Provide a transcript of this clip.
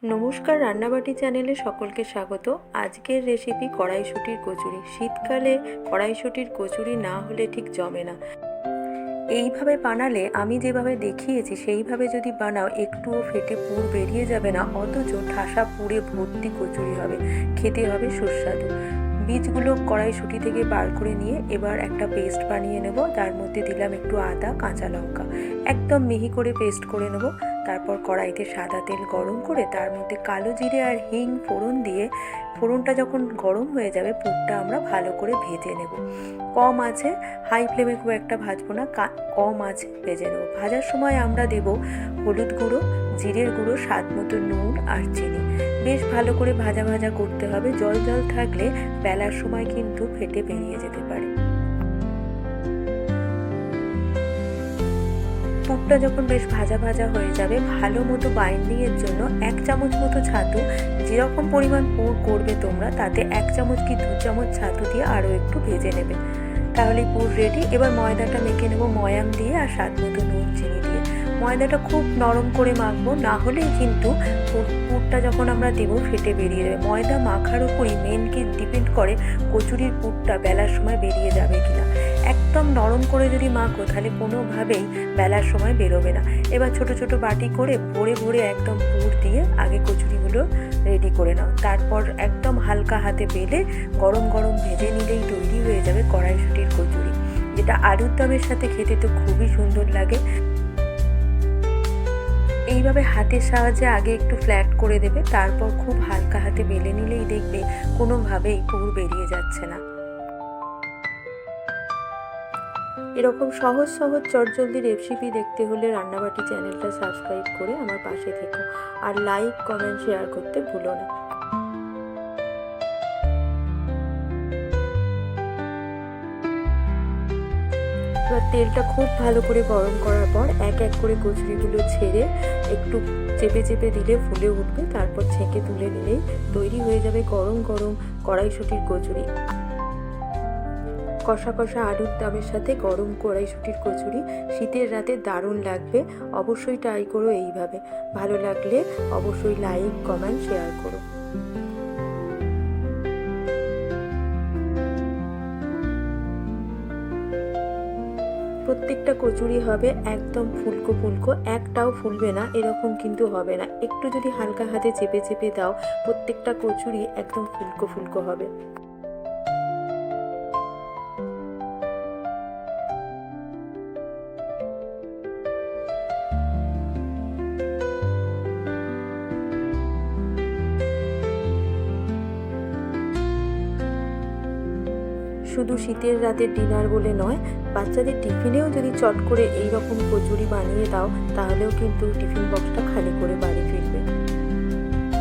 নমস্কার, রান্নাবাটি চ্যানেলে সকলকে স্বাগত। আজকের রেসিপি কড়াইশুঁটির কচুরি। শীতকালে কড়াইশুঁটির কচুরি না হলে ঠিক জমে না। এইভাবে বানালে, আমি যেভাবে দেখিয়েছি সেইভাবে যদি বানাও, একটুও ফেটে পুর বেরিয়ে যাবে না, অথচ ঠাসা পুরে ভর্তি কচুরি হবে। খেতে হবে সুস্বাদু। বীজগুলো কড়াইশুঁটি থেকে বার করে নিয়ে এবার একটা পেস্ট বানিয়ে নেব। তার মধ্যে দিলাম একটু আদা, কাঁচা লঙ্কা, একদম মিহি করে পেস্ট করে নেব। তারপর কড়াইতে সাদা তেল গরম করে তার মধ্যে কালো জিরে আর হিং ফোড়ন দিয়ে, ফোড়নটা যখন গরম হয়ে যাবে পুরটা আমরা ভালো করে ভেজে নেব। কম আছে, হাই ফ্লেমে খুব একটা ভাজবো না, কম আছে ভেজে নেব। ভাজার সময় আমরা দেব হলুদ গুঁড়ো, জিরের গুঁড়ো, স্বাদ মতো নুন আর চিনি। বেশ ভালো করে ভাজা ভাজা করতে হবে। জল জল থাকলে বেলার সময় কিন্তু ফেটে বেরিয়ে যেতে পারে। পুরটা যখন বেশ ভাজা ভাজা হয়ে যাবে, ভালো মতো বাইন্ডিংয়ের জন্য 1 চামচ মতো ছাতু, যেরকম পরিমাণ পুর করবে তোমরা তাতে 1 চামচ কি 2 চামচ ছাতু দিয়ে আরও একটু ভেজে নেবে। তাহলে পুর রেডি। এবার ময়দাটা মেখে নেব ময়াম দিয়ে আর স্বাদ মতো নুন চিনি দিয়ে। ময়দাটা খুব নরম করে মাখবো, না হলেই কিন্তু পুরটা যখন আমরা দেবো ফেটে বেরিয়ে যাবে। ময়দা মাখার উপরই মেনকে ডিপেন্ড করে কচুরির পুরটা বেলার সময় বেরিয়ে যাবে কিনা। একদম নরম করে যদি মাখো তাহলে কোনোভাবেই বেলার সময় বেরোবে না। এবার ছোট ছোট বাটি করে ভরে ভরে একদম পুর দিয়ে আগে কচুরিগুলো রেডি করে নাও। তারপর একদম হালকা হাতে বেলে গরম গরম ভেজে নিলেই তৈরি হয়ে যাবে কড়াইশুঁটির কচুরি, যেটা আলুর দমের সাথে খেতে তো খুবই সুন্দর লাগে। এইভাবে হাতের সাহায্যে আগে একটু ফ্ল্যাট করে দেবে, তারপর খুব হালকা হাতে বেলে নিলেই দেখবে কোনোভাবেই পুর বেরিয়ে যাচ্ছে না। এরকম সহজ সহজ চটজলদি রেসিপি দেখতে হলে রান্নাবাটি চ্যানেলটা সাবস্ক্রাইব করে আমার পাশে থেকো, আর লাইক, কমেন্ট, শেয়ার করতে ভুলো না। এবার তেলটা খুব ভালো করে গরম করার পর এক এক করে কচুরিগুলো ছেড়ে একটু চেপে চেপে দিলে ফুলে উঠবে। তারপর ছেঁকে তুলে নিলেই তৈরি হয়ে যাবে গরম গরম কড়াইশুঁটির কচুরি। কষা কষা আলুর দমের সাথে গরম কড়াইশুঁটির কচুরি শীতের রাতে দারুণ লাগবে। অবশ্যই ট্রাই করো এইভাবে। ভালো লাগলে অবশ্যই লাইক, কমেন্ট, শেয়ার করো। প্রত্যেকটা কচুরি হবে একদম ফুলকো ফুলকো, একটাও ফুলবে না এরকম কিন্তু হবে না। একটু যদি হালকা হাতে চেপে চেপে দাও, প্রত্যেকটা কচুরি একদম ফুলকো ফুলকো হবে। শুধু শীতের রাতের ডিনার বলে নয়, বাচ্চাদের টিফিনেও যদি চট করে এই রকম কচুরি বানিয়ে দাও, তাহলেও কিন্তু টিফিন বক্সটা খালি করে বাড়ি ফিরবে।